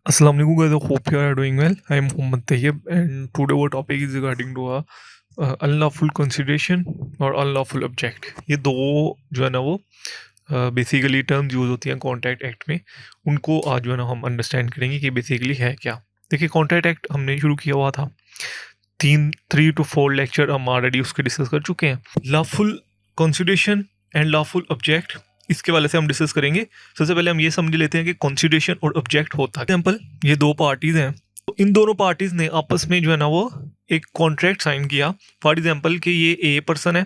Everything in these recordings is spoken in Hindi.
Assalamu alaikum guys, I hope you are doing well. I am Mohammad Tayyib and today our topic is regarding to unlawful consideration और unlawful object. ये दो जो है ना वो बेसिकली टर्म्स यूज होती हैं कॉन्ट्रैक्ट एक्ट में, उनको आज जो है ना हम अंडरस्टैंड करेंगे कि बेसिकली है क्या. देखिए कॉन्ट्रैक्ट एक्ट हमने शुरू किया हुआ था, 3 to 4 लेक्चर हम ऑलरेडी उसके डिस्कस कर चुके हैं. Lawful consideration and lawful object, इसके वाले से हम डिस्कस करेंगे. सबसे पहले हम ये समझ लेते हैं कि कॉन्सिडरेशन और ऑब्जेक्ट होता है. एग्जाम्पल, ये दो पार्टीज हैं, तो इन दोनों पार्टीज ने आपस में जो है ना वो एक कॉन्ट्रैक्ट साइन किया. फॉर एग्जाम्पल कि ये ए पर्सन है,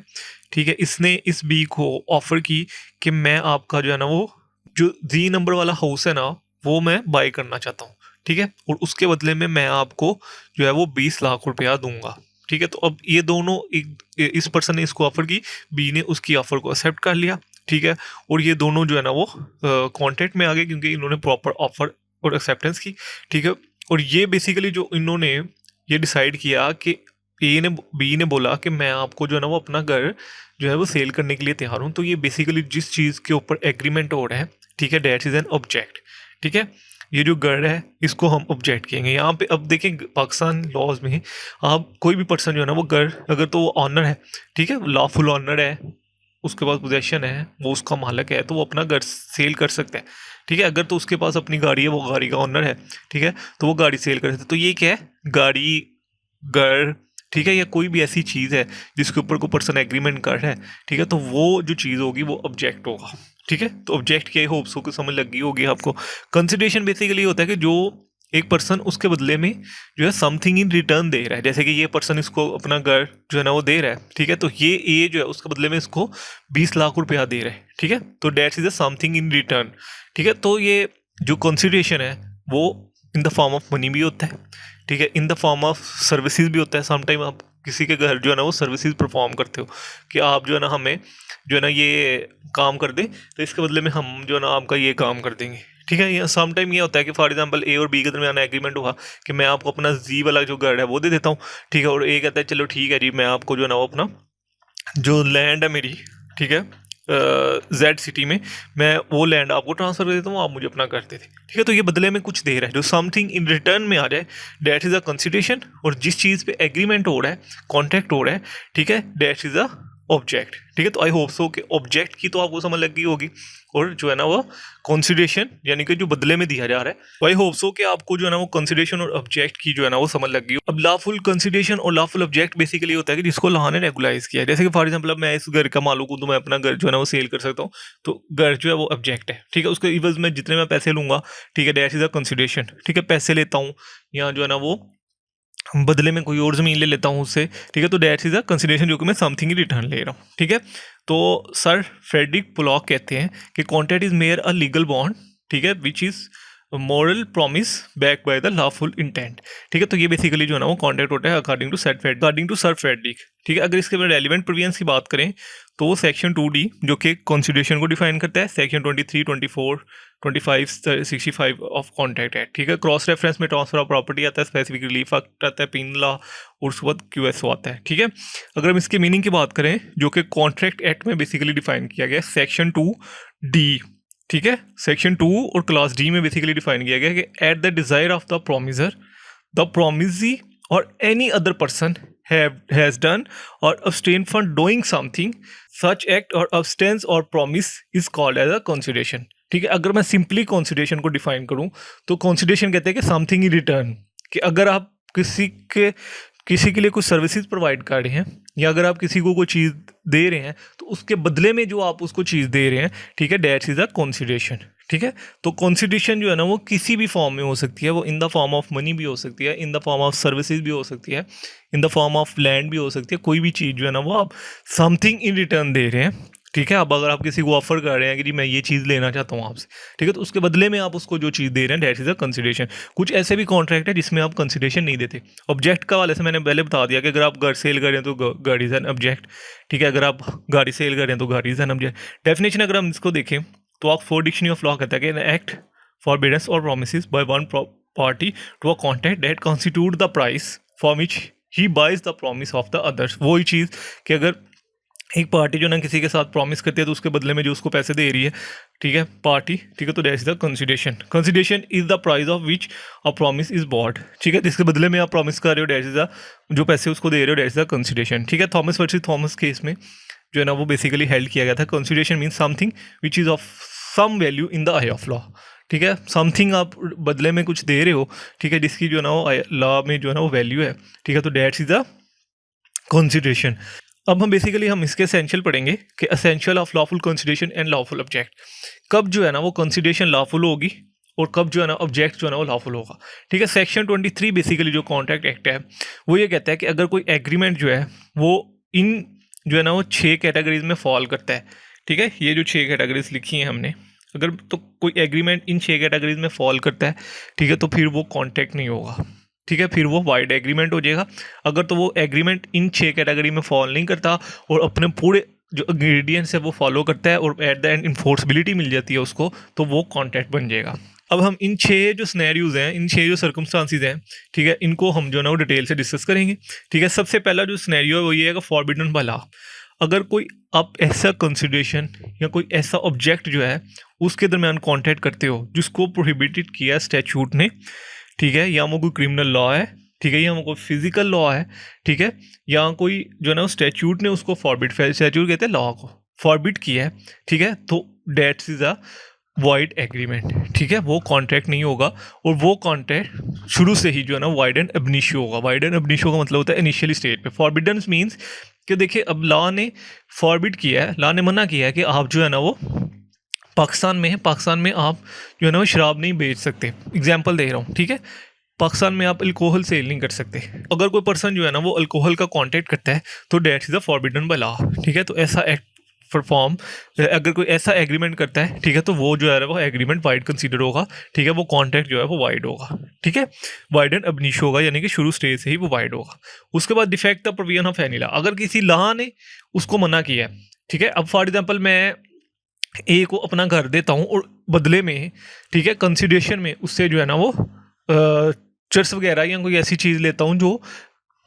ठीक है, इसने इस बी को ऑफर की कि मैं आपका जो है ना वो जो जी नंबर वाला हाउस है ना वो मैं बाय करना चाहता हूँ, ठीक है, और उसके बदले में मैं आपको जो है वो 20 लाख रुपया दूंगा, ठीक है. तो अब ये दोनों इस पर्सन ने इसको ऑफर की, बी ने उसकी ऑफर को एक्सेप्ट कर लिया, ठीक है, और ये दोनों जो है ना वो कॉन्ट्रैक्ट में आ गए क्योंकि इन्होंने प्रॉपर ऑफर और एक्सेप्टेंस की, ठीक है. और ये बेसिकली जो इन्होंने ये डिसाइड किया कि बी ने बोला कि मैं आपको जो है ना वो अपना घर जो है वो सेल करने के लिए तैयार हूँ. तो ये बेसिकली जिस चीज़ के ऊपर एग्रीमेंट हो रहा है, ठीक है, डेट इज़ एन ऑब्जेक्ट, ठीक है. ये जो घर है इसको हम ऑब्जेक्ट कहेंगे. यहाँ पे अब देखें पाकिस्तान लॉज में आप कोई भी पर्सन जो है ना वो घर, अगर तो वो ऑनर है, ठीक है, लॉफुल ऑनर है, उसके पास पोजेशन है, वो उसका मालिक है, तो वो अपना घर सेल कर सकता है, ठीक है. अगर तो उसके पास अपनी गाड़ी है, वो गाड़ी का ऑनर है, ठीक है, तो वो गाड़ी सेल कर सकता है. तो ये क्या है, गाड़ी, घर, ठीक है, या कोई भी ऐसी चीज़ है जिसके ऊपर कोई पर्सन एग्रीमेंट कर रहा है, ठीक है, तो वो जो चीज़ होगी वो ऑब्जेक्ट होगा, ठीक है. तो ऑब्जेक्ट क्या होप सो को समझ लगी होगी आपको. कंसिडरेशन बेसिकली होता है कि जो एक पर्सन उसके बदले में जो है समथिंग इन रिटर्न दे रहा है. जैसे कि ये पर्सन इसको अपना घर जो है ना वो दे रहा है, ठीक है, तो ये जो है उसके बदले में इसको 20 लाख रुपया दे रहा है, ठीक है. तो that's is a something in return, ठीक है. तो ये जो कंसिडरेशन है वो in the form of money भी होता है, ठीक है, in the form of services भी होता है. समटाइम आप किसी के घर जो है ना वो सर्विसेज परफॉर्म करते हो कि आप जो है ना हमें जो है ना ये काम कर दें, तो इसके बदले में हम जो है ना आपका ये काम कर देंगे, ठीक है. ये सम टाइम ये होता है कि फॉर एग्जांपल ए और बी के दरमियान एग्रीमेंट हुआ कि मैं आपको अपना जी वाला जो घर है वो दे देता हूँ, ठीक है, और ए कहता है चलो ठीक है जी, मैं आपको जो है ना वो अपना जो लैंड है मेरी, ठीक है, जेड सिटी में, मैं वो लैंड आपको ट्रांसफर कर देता हूँ, आप मुझे अपना कर देते, ठीक है. तो ये बदले में कुछ दे रहा है, जो समथिंग इन रिटर्न में आ जाए, डेट इज़ अ कंसिडरेशन. और जिस चीज़ पे एग्रीमेंट हो रहा है, कॉन्ट्रैक्ट हो रहा है, ठीक है, डेट इज़ अ ऑब्जेक्ट, ठीक है. तो आई होप सो कि ऑब्जेक्ट की तो आपको समझ लग गई होगी, और जो है ना वो कंसिडरेशन यानी कि जो बदले में दिया जा रहा है, तो आई होप सो कि आपको जो है ना वो कंसिडरेशन और ऑब्जेक्ट की जो है ना वो समझ लग गई. अब लॉफुल कंसिडरेशन और लॉफुल ऑब्जेक्ट बेसिकली होता है कि जिसको लॉ ने रेगुलाइज किया है. जैसे कि फॉर एग्जांपल अब मैं इस घर का मालिक हूँ, तो मैं अपना घर जो है ना वो सेल कर सकता हूँ, तो घर जो है वो ऑब्जेक्ट है, ठीक है. उसके इवज में जितने मैं पैसे लूंगा, ठीक है, दैट इज अ कंसिडरेशन, ठीक है. पैसे लेता हूँ या जो है ना वो बदले में कोई और ज़मीन ले लेता हूँ उससे, ठीक है, तो डेट्स इज़ अ कंसिडरेशन, जो कि मैं समथिंग रिटर्न ले रहा हूँ, ठीक है. तो सर फ्रेडरिक पुलॉक कहते हैं कि contract is mayor a legal bond, ठीक है, which is moral promise back by the lawful intent, ठीक है. तो ये बेसिकली जो है ना वो कॉन्ट्रैक्ट होता है अकॉर्डिंग टू सर फ्रेडरिक, ठीक है. अगर इसके बाद रेलिवेंट प्रोविजंस की बात करें तो वो सेक्शन 2D जो कि कंसिडरेशन को डिफाइन करता है, सेक्शन 23, 24, 25, 65 ऑफ कॉन्ट्रैक्ट एक्ट, ठीक है. क्रॉस रेफरेंस में ट्रांसफर ऑफ प्रॉपर्टी आता है, स्पेसिफिक रिलीफ एक्ट आता है, पिन लॉ, और उसके बाद QSO आता है, ठीक है. अगर हम इसके मीनिंग की बात करें जो कि कॉन्ट्रैक्ट एक्ट में बेसिकली डिफाइन किया गया है, सेक्शन 2D, ठीक है, सेक्शन 2 और क्लास D में बेसिकली डिफाइन किया गया है कि at the desire of the promisor, the promisee और any other person has done or abstain from doing something, such act or abstinence or promise is called as a consideration, ठीक है. अगर मैं सिंपली कंसिडरेशन को डिफाइन करूं तो कंसिडरेशन कहते हैं कि समथिंग इन रिटर्न, कि अगर आप किसी के लिए कुछ सर्विसेज प्रोवाइड कर रहे हैं, या अगर आप किसी को कोई चीज़ दे रहे हैं, तो उसके बदले में जो आप उसको चीज़ दे रहे हैं, ठीक है, दैट्स इज अ कंसिडरेशन, ठीक है. तो कंसिडरेशन जो है ना वो किसी भी फॉर्म में हो सकती है, वो in the form of money भी हो सकती है, in the form of services भी हो सकती है, in the form of land भी हो सकती है. कोई भी चीज़ जो है ना वो आप समथिंग इन रिटर्न दे रहे हैं, ठीक है. अब अगर आप किसी को ऑफर कर रहे हैं कि जी मैं ये चीज़ लेना चाहता हूँ आपसे, ठीक है, तो उसके बदले में आप उसको जो चीज़ दे रहे हैं, दैट इज़ अ कंसिडरेशन. कुछ ऐसे भी कॉन्ट्रैक्ट है जिसमें आप कंसिडरेशन नहीं देते. ऑब्जेक्ट का वाले से मैंने पहले बता दिया कि अगर आप घर सेल कर रहे हैं तो गाड़ी इज़ एन ऑब्जेक्ट, ठीक है. अगर आप गाड़ी सेल कर रहे हैं तो गाड़ी इज़ एन ऑब्जेक्ट. डेफिनेशन अगर हम इसको देखें तो ऑक्सफोर्ड डिक्शनरी ऑफ लॉ कहता है कि an act forbiddance or promises by one party to a contract that constitute the price for which he buys the promise of the others. वही चीज़ कि अगर एक पार्टी जो ना किसी के साथ प्रॉमिस करती है तो उसके बदले में जो उसको पैसे दे रही है, ठीक है, पार्टी, ठीक है, तो that is the consideration. Consideration is the price of which a promise is bought, ठीक है, जिसके बदले में आप प्रॉमिस कर रहे हो, दैट इज द, जो पैसे उसको दे रहे हो, दैट इज द कंसिडरेशन, ठीक है। थॉमस वर्सेस थॉमस केस में जो है ना वो बेसिकली हेल्ड किया गया था, consideration means something which is of some value in the eye of law, ठीक है, समथिंग आप बदले में कुछ दे रहे हो, ठीक है, जिसकी जो है ना वो लॉ में जो है ना वो वैल्यू है, ठीक है, तो दैट्स इज द कंसिडरेशन। अब हम इसके एसेंशियल पढ़ेंगे कि essential of lawful consideration and lawful object, कब जो है ना वो कंसिडरेशन लॉफुल होगी और कब जो है ना ऑब्जेक्ट जो है ना वो लॉफुल होगा, ठीक है। सेक्शन 23 बेसिकली जो कॉन्ट्रैक्ट एक्ट है वो ये कहता है कि अगर कोई एग्रीमेंट जो है वो इन जो है ना वो 6 कैटेगरीज में फॉल करता है, ठीक है, ये जो 6 कैटेगरीज लिखी हैं हमने, अगर तो कोई एग्रीमेंट इन 6 कैटेगरीज में फॉल करता है, ठीक है, तो फिर वो कॉन्ट्रैक्ट नहीं होगा, ठीक है, फिर वो वाइड एग्रीमेंट हो जाएगा। अगर तो वो एग्रीमेंट इन 6 कैटेगरी में फॉल नहीं करता और अपने पूरे जो इंग्रेडिएंट्स है वो फॉलो करता है और एट द एंड इन्फोर्सबिलिटी मिल जाती है उसको, तो वो कॉन्ट्रैक्ट बन जाएगा। अब हम इन 6 जो सिनेरियोज हैं, इन 6 जो सर्कमस्टांसिस हैं, ठीक है, इनको हम जो है ना वो डिटेल से डिस्कस करेंगे, ठीक है। सबसे पहला जो सिनेरियो है वो ये है कि फॉरबिडन बाय लॉ, अगर कोई आप ऐसा कंसिडरेशन या कोई ऐसा ऑब्जेक्ट जो है उसके दरमियान कॉन्ट्रैक्ट करते हो जिसको प्रोहिबिटेड किया स्टैच्यूट ने, ठीक है, या वो कोई क्रिमिनल लॉ है, ठीक है, या वो कोई फिजिकल लॉ है, ठीक है, या कोई जो है ना स्टैच्यूट ने उसको फॉरबिड, स्टैच्यूट कहते हैं लॉ को फॉरबिड किया है, ठीक है, तो that's is a void agreement, ठीक है, वो कॉन्ट्रैक्ट नहीं होगा और वो कॉन्ट्रैक्ट शुरू से ही जो है ना वाइड एंड अब इनिशियो होगा। वाइड एंड अब इनिशियो का मतलब होता है इनिशियली स्टेज पे। फॉरबिडन मीन्स कि देखिए अब लॉ ने फॉरबिड किया है, लॉ ने मना किया है कि आप जो है ना वो पाकिस्तान में है, पाकिस्तान में आप जो है ना वो शराब नहीं बेच सकते, एग्जाम्पल दे रहा हूँ, ठीक है, पाकिस्तान में आप अल्कोहल सेल नहीं कर सकते। अगर कोई पर्सन जो है ना वो अल्कोहल का कॉन्टेक्ट करता है तो that's is the forbidden by law, ठीक है, तो ऐसा एक्ट परफॉर्म, अगर कोई ऐसा एग्रीमेंट करता है, ठीक है, तो वो जो है वो एग्रीमेंट वाइड कंसीडर होगा, ठीक है, वो कॉन्ट्रैक्ट जो है वो वाइड होगा, ठीक है, वाइड एंड अब इनिशियो होगा, यानी कि शुरू स्टेज से ही वो वाइड होगा। उसके बाद defect the provision of any law, अगर किसी लॉ ने उसको मना किया है, ठीक है, अब फॉर एग्जाम्पल मैं ए को अपना घर देता हूँ और बदले में, ठीक है, कंसिडरेशन में उससे जो है ना वो चर्च वगैरह या कोई ऐसी चीज़ लेता हूँ जो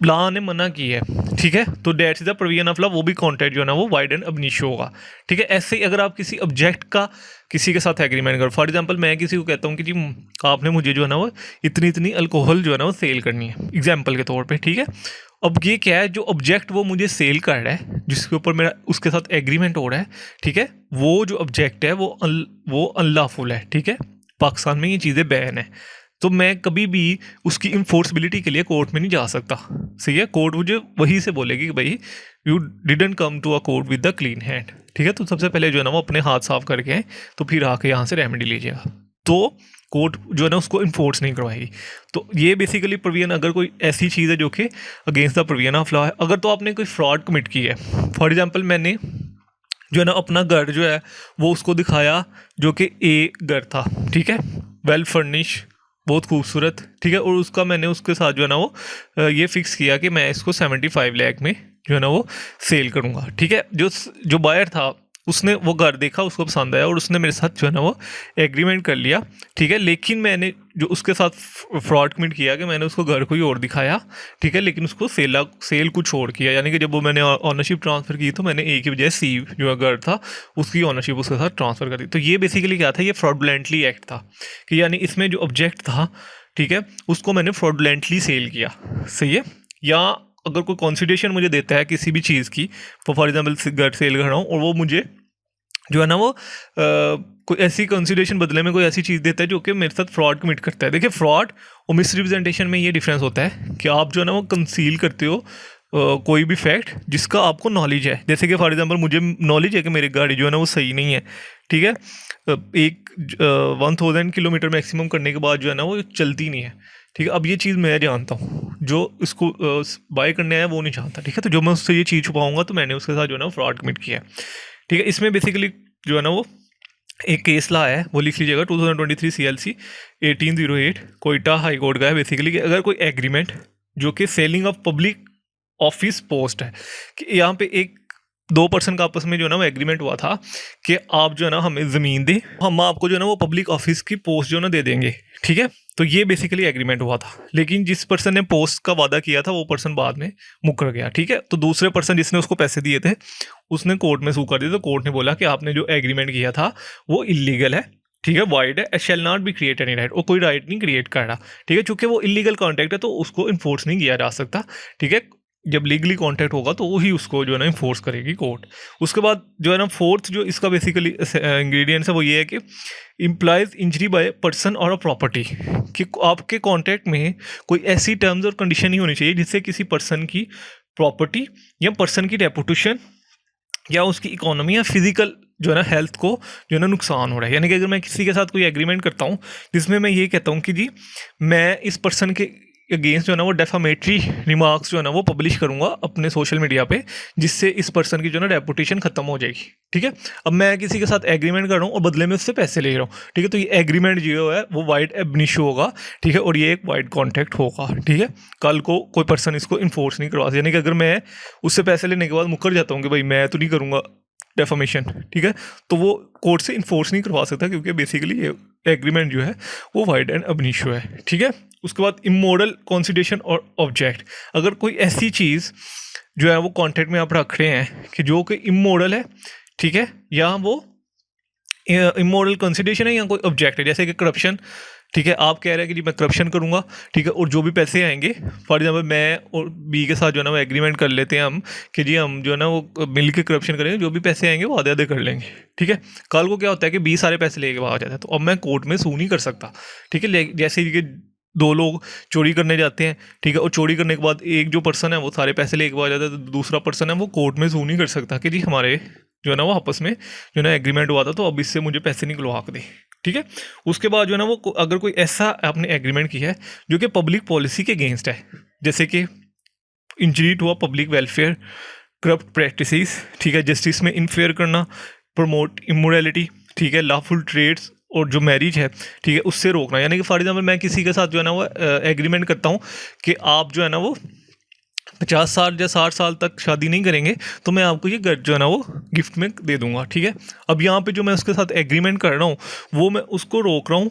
लॉ ने मना की है, ठीक है, तो that's is the provision of law, वो भी कॉन्ट्रैक्ट जो है ना वो वाइड एंड अब इनिशियो होगा, ठीक है। ऐसे ही अगर आप किसी ऑब्जेक्ट का किसी के साथ एग्रीमेंट करो, फॉर एग्जांपल मैं किसी को कहता हूँ कि जी आपने मुझे जो है ना वो इतनी इतनी अल्कोहल जो है ना वो सेल करनी है, एग्जाम्पल के तौर पर, ठीक है। अब ये क्या है, जो ऑब्जेक्ट वो मुझे सेल कर रहा है, जिसके ऊपर मेरा उसके साथ एग्रीमेंट हो रहा है, ठीक है, वो जो ऑब्जेक्ट है वो अनलॉफुल है, ठीक है, पाकिस्तान में ये चीज़ें बैन है, तो मैं कभी भी उसकी इन्फोर्सबिलिटी के लिए कोर्ट में नहीं जा सकता, सही है, कोर्ट मुझे वहीं से बोलेगी कि भाई you didn't come to a court with the clean hand, ठीक है, तो सबसे पहले जो है ना वो अपने हाथ साफ करके आए, तो फिर आके यहाँ से रेमेडी लीजिएगा, तो कोर्ट जो है ना उसको इन्फोर्स नहीं करवाएगी। तो ये बेसिकली प्रोविजन, अगर कोई ऐसी चीज़ है जो कि against the provision of law है। अगर तो आपने कोई फ्रॉड कमिट की है, फॉर एग्जांपल मैंने जो है ना अपना घर जो है वो उसको दिखाया जो कि ए घर था, ठीक है, वेल फर्निश, बहुत खूबसूरत, ठीक है, और उसका मैंने उसके साथ जो है ना वो ये फिक्स किया कि मैं इसको 75 लाख में जो है ना वो सेल करूँगा, ठीक है। जो बायर था उसने वो घर देखा, उसको पसंद आया और उसने मेरे साथ जो है ना वो एग्रीमेंट कर लिया, ठीक है, लेकिन मैंने जो उसके साथ फ्रॉड कमिट किया कि मैंने उसको घर को ही और दिखाया, ठीक है, लेकिन उसको सेल कुछ और किया, यानी कि जब वो मैंने ऑनरशिप ट्रांसफ़र की तो मैंने ए की बजाय सी जो घर था उसकी ऑनरशिप उसके साथ ट्रांसफ़र कर दी। तो ये बेसिकली क्या था, ये फ्रॉडुलेंटली एक्ट था कि यानी इसमें जो ऑब्जेक्ट था, ठीक है, उसको मैंने फ्रॉडुलेंटली सेल किया, सही है। या अगर कोई कंसिडरेशन मुझे देता है किसी भी चीज़ की, फॉर एग्जांपल घर सेल कर रहा हूँ और वो मुझे जो है ना वो कोई ऐसी कंसिडरेशन बदले में कोई ऐसी चीज़ देता है जो कि मेरे साथ फ्रॉड कमिट करता है। देखिए फ्रॉड और मिसरिप्रेजेंटेशन में ये डिफरेंस होता है कि आप जो है ना वो कंसील करते हो कोई भी फैक्ट जिसका आपको नॉलेज है। जैसे कि फॉर एग्जांपल मुझे नॉलेज है कि मेरी गाड़ी जो है ना वो सही नहीं है, ठीक है, एक 1000 किलोमीटर मैक्सिमम करने के बाद जो है ना वो चलती नहीं है, ठीक है। अब ये चीज़ मैं जानता हूँ, जो इसको बाय करने आया वो नहीं जानता, ठीक है, तो जो मैं उससे ये चीज़ छुपाऊंगा तो मैंने उसके साथ जो है ना फ्रॉड कमिट किया है, ठीक है। इसमें बेसिकली जो है ना वो एक केस ला है, वो लिख लीजिएगा 2023 CLC 1808 कोयटा हाई कोर्ट का है बेसिकली कि अगर कोई एग्रीमेंट जो कि selling of public office post है, कि यहाँ पे एक 2 पर्सन का आपस में जो है ना वो एग्रीमेंट हुआ था कि आप जो है ना हमें ज़मीन दें, हम आपको जो है ना वो पब्लिक ऑफिस की पोस्ट जो है ना दे देंगे, ठीक है। तो ये बेसिकली एग्रीमेंट हुआ था, लेकिन जिस पर्सन ने पोस्ट का वादा किया था वो पर्सन बाद में मुकर गया, ठीक है। तो दूसरे पर्सन जिसने उसको पैसे दिए थे उसने कोर्ट में सू कर दिया, तो कोर्ट ने बोला कि आपने जो एग्रीमेंट किया था वो इलीगल है, ठीक है, वाइड है, shall not be create any right, और कोई राइट नहीं क्रिएट कर रहा, ठीक है, चूंकि वो इलीगल कॉन्ट्रैक्ट है तो उसको इन्फोर्स नहीं किया जा सकता, ठीक है। जब लीगली कॉन्ट्रैक्ट होगा तो वही उसको जो है ना इन्फोर्स करेगी कोर्ट। उसके बाद जो है ना फोर्थ जो इसका बेसिकली इंग्रेडिएंट्स है वो ये है कि इम्प्लाइज इंजरी बाय पर्सन और अ प्रॉपर्टी, कि आपके कॉन्ट्रैक्ट में कोई ऐसी टर्म्स और कंडीशन नहीं होनी चाहिए जिससे किसी पर्सन की प्रॉपर्टी या पर्सन की रेपुटेशन या उसकी इकोनॉमी या फिजिकल जो है ना हेल्थ को जो है ना नुकसान हो रहा है। यानी कि अगर मैं किसी के साथ कोई एग्रीमेंट करता हूँ जिसमें मैं ये कहता हूँ कि जी मैं इस पर्सन के अगेंस्ट जो है ना वो डेफामेटरी रिमार्क्स जो है ना वो पब्लिश करूंगा अपने सोशल मीडिया पे, जिससे इस पर्सन की जो है ना रेपुटेशन खत्म हो जाएगी, ठीक है। अब मैं किसी के साथ एग्रीमेंट कर रहा हूँ और बदले में उससे पैसे ले रहा हूँ, ठीक है, तो ये एग्रीमेंट जो है वो वाइड एब इशू होगा, ठीक है, और ये एक वाइड कॉन्ट्रैक्ट होगा, ठीक है। कल को कोई पर्सन इसको इन्फोर्स नहीं करवा सकता, यानी कि अगर मैं उससे पैसे लेने के बाद मुकर जाता हूँ कि भाई मैं तो नहीं करूँगा डेफामेशन, ठीक है, तो वो कोर्ट से इन्फोर्स नहीं करवा सकता, क्योंकि बेसिकली ये एग्रीमेंट जो है वो वाइड एंड अब इशू है, ठीक है। उसके बाद इमोरल कंसिडरेशन और ऑब्जेक्ट, अगर कोई ऐसी चीज़ जो है वो कॉन्ट्रैक्ट में आप रख रहे हैं कि जो कि इमोरल है, ठीक है, या वो इमोरल कंसिडरेशन है या कोई ऑब्जेक्ट है, जैसे कि करप्शन, ठीक है, आप कह रहे हैं कि जी मैं करप्शन करूंगा, ठीक है, और जो भी पैसे आएंगे, फॉर एग्जाम्पल मैं और बी के साथ जो है ना वो एग्रीमेंट कर लेते हैं हम कि जी हम जो है ना वो मिल के करप्शन करेंगे, जो भी पैसे आएंगे वो आधे आधे कर लेंगे, ठीक है। कल को क्या होता है कि 20 सारे पैसे लेके भाग जाता है, तो अब मैं कोर्ट में सू नहीं कर सकता, ठीक है। जैसे कि 2 लोग चोरी करने जाते हैं, ठीक है, और चोरी करने के बाद एक जो पर्सन है वो सारे पैसे लेके भाग जाता है, तो दूसरा पर्सन है वो कोर्ट में सू नहीं कर सकता कि जी हमारे जो है ना वो आपस में जो है ना एग्रीमेंट हुआ था, तो अब इससे मुझे पैसे निकलवा के दे, ठीक है। उसके बाद जो है ना वो अगर कोई ऐसा आपने एग्रीमेंट किया है जो कि पब्लिक पॉलिसी के अगेंस्ट है, जैसे कि injury to a public welfare, corrupt practices, ठीक है, जस्टिस में इनफेयर करना, प्रमोट इमोरलिटी, ठीक है, लॉफुल ट्रेड्स, और जो मैरिज है, ठीक है, उससे रोकना। यानी कि फॉर एग्जाम्पल मैं किसी के साथ जो है ना वो एग्रीमेंट करता हूँ कि आप जो है ना वो 50 साल या 60 साल तक शादी नहीं करेंगे, तो मैं आपको ये घर जो है ना वो गिफ्ट में दे दूंगा, ठीक है। अब यहाँ पे जो मैं उसके साथ एग्रीमेंट कर रहा हूँ वो मैं उसको रोक रहा हूँ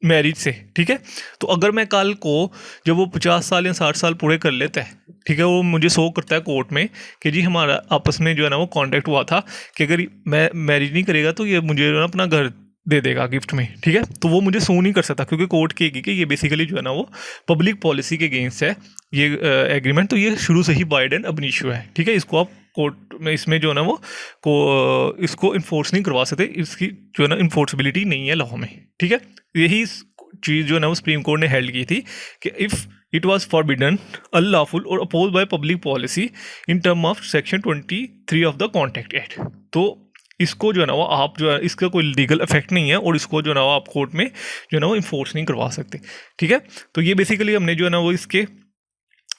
मैरिज से, ठीक है। तो अगर मैं कल को जब वो 50 साल या 60 साल पूरे कर लेता है, ठीक है, वो मुझे शो करता है कोर्ट में कि जी हमारा आपस में जो है ना वो कॉन्ट्रैक्ट हुआ था कि अगर मैं मैरिज नहीं करेगा तो ये मुझे जो है ना अपना घर दे देगा गिफ्ट में, ठीक है, तो वो मुझे सू नहीं कर सकता, क्योंकि कोर्ट कहेगी कि ये बेसिकली जो है ना वो पब्लिक पॉलिसी के अगेंस्ट है ये एग्रीमेंट, तो ये शुरू से ही वाइड एंड अब इशू है, ठीक है। इसको आप कोर्ट में इसमें जो है ना वो इसको इन्फोर्स नहीं करवा सकते, इसकी जो है ना इन्फोर्सबिलिटी नहीं है लॉ में, ठीक है। यही चीज़ जो है ना वो सुप्रीम कोर्ट ने हेल्ड की थी कि if it was forbidden, unlawful और oppose by public policy in term of section 23 of the contract act, तो इसको जो है ना वो आप जो है इसका कोई लीगल इफेक्ट नहीं है और इसको जो है ना वो आप कोर्ट में जो है ना वो इन्फोर्स नहीं करवा सकते, ठीक है। तो ये बेसिकली हमने जो है ना वो इसके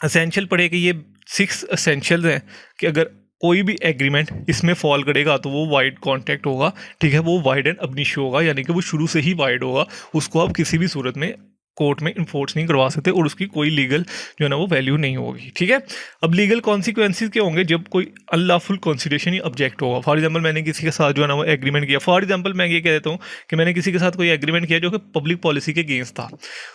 असेंशियल पढ़े कि ये 6 असेंशियल्स हैं कि अगर कोई भी एग्रीमेंट इसमें फॉल करेगा तो वो वाइड कॉन्ट्रैक्ट होगा, ठीक है, वो वाइड एंड अब इशू होगा, यानी कि वो शुरू से ही वाइड होगा, उसको आप किसी भी सूरत में कोर्ट में इन्फोर्स नहीं करवा सकते और उसकी कोई लीगल जो है ना वो वैल्यू नहीं होगी, ठीक है। अब लीगल कॉन्सिक्वेंसेज क्या होंगे जब कोई अनलॉफुल कंसिडरेशन या ऑब्जेक्ट होगा। फॉर एग्जांपल मैंने किसी के साथ जो है ना वो एग्रीमेंट किया, फॉर एग्जांपल मैं ये कह देता हूँ कि मैंने किसी के साथ कोई एग्रीमेंट किया जो कि पब्लिक पॉलिसी के अगेंस्ट था,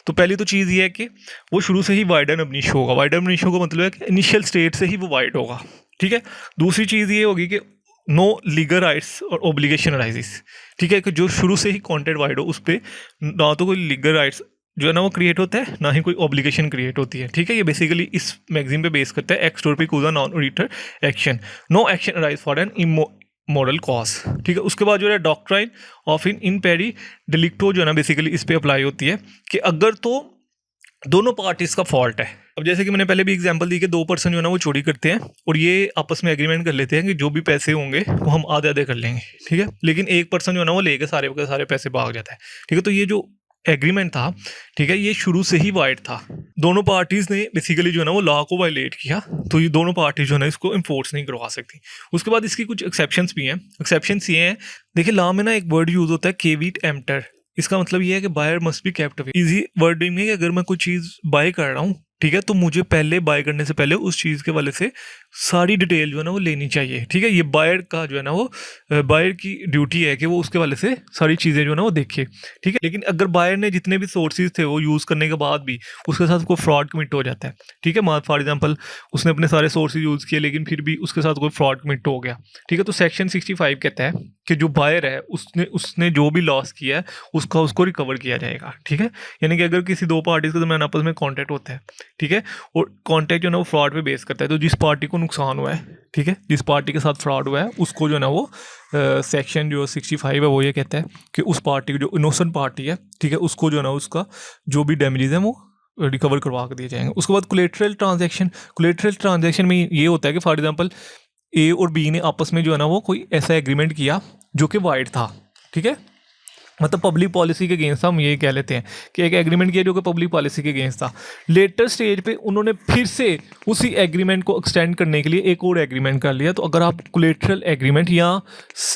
तो पहली तो चीज़ ये है कि वो शुरू से ही वाइड एंड अबनिश होगा। वाइड एंड अबनिश का मतलब है कि इनिशियल स्टेट से ही वो वाइड होगा, ठीक है। दूसरी चीज़ ये होगी कि नो लीगल राइट्स और ओब्लिगेशन राइजेस, ठीक है, कि जो शुरू से ही कॉन्टेंट वाइड हो उस पर ना तो कोई लीगल राइट्स जो है ना वो क्रिएट होता है ना ही कोई ऑब्लिगेशन क्रिएट होती है, ठीक है। ये बेसिकली इस मैगजीन पे बेस करता है एक्स टोरपिकूजा नॉन ऑडिटर एक्शन, no action arise for an immoral cause, ठीक है। उसके बाद जो है डॉक्ट्राइन ऑफ इन पेरी डिलिक्टो जो है ना बेसिकली इस पे अप्लाई होती है कि अगर तो दोनों पार्टीज का फॉल्ट है। अब जैसे कि मैंने पहले भी एग्जांपल दी कि 2 पर्सन जो है ना वो चोरी करते हैं और ये आपस में एग्रीमेंट कर लेते हैं कि जो भी पैसे होंगे वो हम आधे आधे कर लेंगे, ठीक है, लेकिन एक पर्सन जो है ना वो लेके सारे के सारे पैसे भाग जाता है, ठीक है। तो ये जो एग्रीमेंट था, ठीक है, ये शुरू से ही वाइड था, दोनों पार्टीज ने बेसिकली जो है ना वो लॉ को वायलेट किया, तो ये दोनों पार्टीज जो है ना इसको इन्फोर्स नहीं करवा सकती। उसके बाद इसकी कुछ एक्सेप्शंस भी हैं। एक्सेप्शंस ये हैं, देखिए लॉ में ना एक वर्ड यूज होता है केविट एम्प्टर, इसका मतलब ये है कि buyer must be kept away. Easy wording में कि अगर मैं कोई चीज़ बाय कर रहा हूँ ठीक है, तो मुझे पहले बाय करने से पहले उस चीज़ के वाले से सारी डिटेल जो है ना वो लेनी चाहिए। ठीक है, ये बायर का जो है ना वो बायर की ड्यूटी है कि वो उसके वाले से सारी चीज़ें जो है ना वो देखे। ठीक है, लेकिन अगर बायर ने जितने भी सोर्सेज थे वो यूज़ करने के बाद भी उसके साथ कोई फ्रॉड कमिट हो जाता है। ठीक है, मान फॉर एग्जाम्पल उसने अपने सारे सोर्सेज यूज़ किए लेकिन फिर भी उसके साथ कोई फ्रॉड कमिट हो गया। ठीक है, तो सेक्शन 65 कहता है कि जो बायर है उसने उसने जो भी लॉस किया है उसको रिकवर किया जाएगा। ठीक है, यानी कि अगर किसी दो पार्टीज के दरमियान आपस में कॉन्टैक्ट होता है, ठीक है, और कॉन्टैक्ट जो है ना वो फ्रॉड पे बेस करता है, तो जिस पार्टी को नुकसान हुआ है, ठीक है, जिस पार्टी के साथ फ्रॉड हुआ है उसको जो है ना वो सेक्शन जो 65 है वो ये कहता है कि उस पार्टी की जो इनोसेंट पार्टी है, ठीक है, उसको जो है ना उसका जो भी डैमेजेस है वो रिकवर करवा के दिए जाएंगे। उसके बाद कोलेटरल ट्रांजेक्शन में ये होता है कि फॉर एग्जांपल ए और बी ने आपस में जो है ना वो कोई ऐसा एग्रीमेंट किया जो कि वाइड था। ठीक है, मतलब पब्लिक पॉलिसी के अगेंस्ट था, हम ये कह लेते हैं कि एक एग्रीमेंट किया जो कि पब्लिक पॉलिसी के अगेंस्ट था। लेटर स्टेज पे उन्होंने फिर से उसी एग्रीमेंट को एक्सटेंड करने के लिए एक और एग्रीमेंट कर लिया। तो अगर आप कोलेटरल एग्रीमेंट या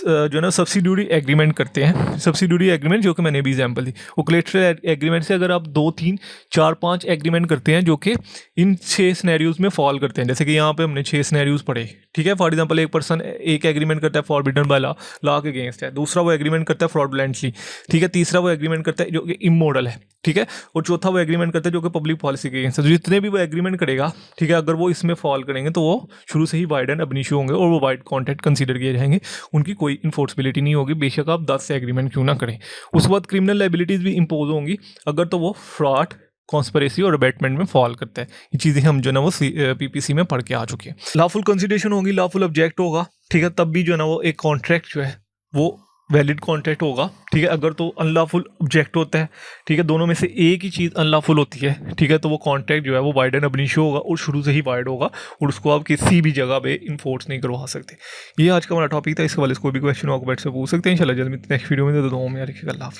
जो है ना सब्सिड्यूरी एग्रीमेंट करते हैं, सब्सिड्यूरी एग्रीमेंट जो कि मैंने भी एग्जांपल दी, वो कोलेटरल एग्रीमेंट से अगर आप 2, 3, 4, 5 एग्रीमेंट करते हैं जो कि इन 6 सिनेरियोज में फॉल करते हैं, जैसे कि यहाँ पे हमने 6 सिनेरियोज पढ़े। ठीक है, फॉर एग्जाम्पल एक पर्सन एक एग्रीमेंट करता है फॉरबिडन बाय लॉ के अगेंस्ट है, दूसरा वो एग्रीमेंट करता है फ्रॉडुलेंटली, ठीक है, तीसरा वो एग्रीमेंट करता है जो कि इमोरल है, ठीक है, और चौथा वो एग्रीमेंट करता है जो कि पब्लिक पॉलिसी के अगेंस्ट है। जितने भी वो एग्रीमेंट करेगा, ठीक है, अगर वो इसमें फॉल करेंगे तो वो शुरू से ही वाइड एंड अब इशू होंगे और वो वाइड कॉन्ट्रैक्ट कंसीडर किए जाएंगे, उनकी कोई इन्फोर्सबिलिटी नहीं होगी, बेशक आप 10 से एग्रीमेंट क्यों ना करें। उसके बाद क्रिमिनल लाइबिलिटीज़ भी इम्पोज होंगी अगर तो वो फ्रॉड, कॉन्स्पिरेसी और अबेटमेंट में फॉल करता है। ये चीज़ें हम जो है ना वो पीपीसी में पढ़ के आ चुके हैं। लॉफुल कंसिडरेशन होगी, लॉफुल ऑब्जेक्ट होगा, ठीक है, तब भी जो है ना वो एक कॉन्ट्रैक्ट जो है वो वैलिड कॉन्ट्रैक्ट होगा। ठीक है, अगर तो अनलॉफुल ऑब्जेक्ट होता है, ठीक है, दोनों में से एक ही चीज़ अनलॉफुल होती है, ठीक है, तो वो कॉन्ट्रैक्ट जो है वो वाइड एंड अब इनिशियो होगा और शुरू से ही वाइड होगा और उसको आप किसी भी जगह पे इन्फोर्स नहीं करवा सकते। ये आज का हमारा टॉपिक था, इसके वाले कोई भी क्वेश्चन हो आप कमेंट से पूछ सकते हैं। इंशाल्लाह जल्द मिलते हैं नेक्स्ट वीडियो में। तो दुआ में यार, अल्लाह हाफ़िज़।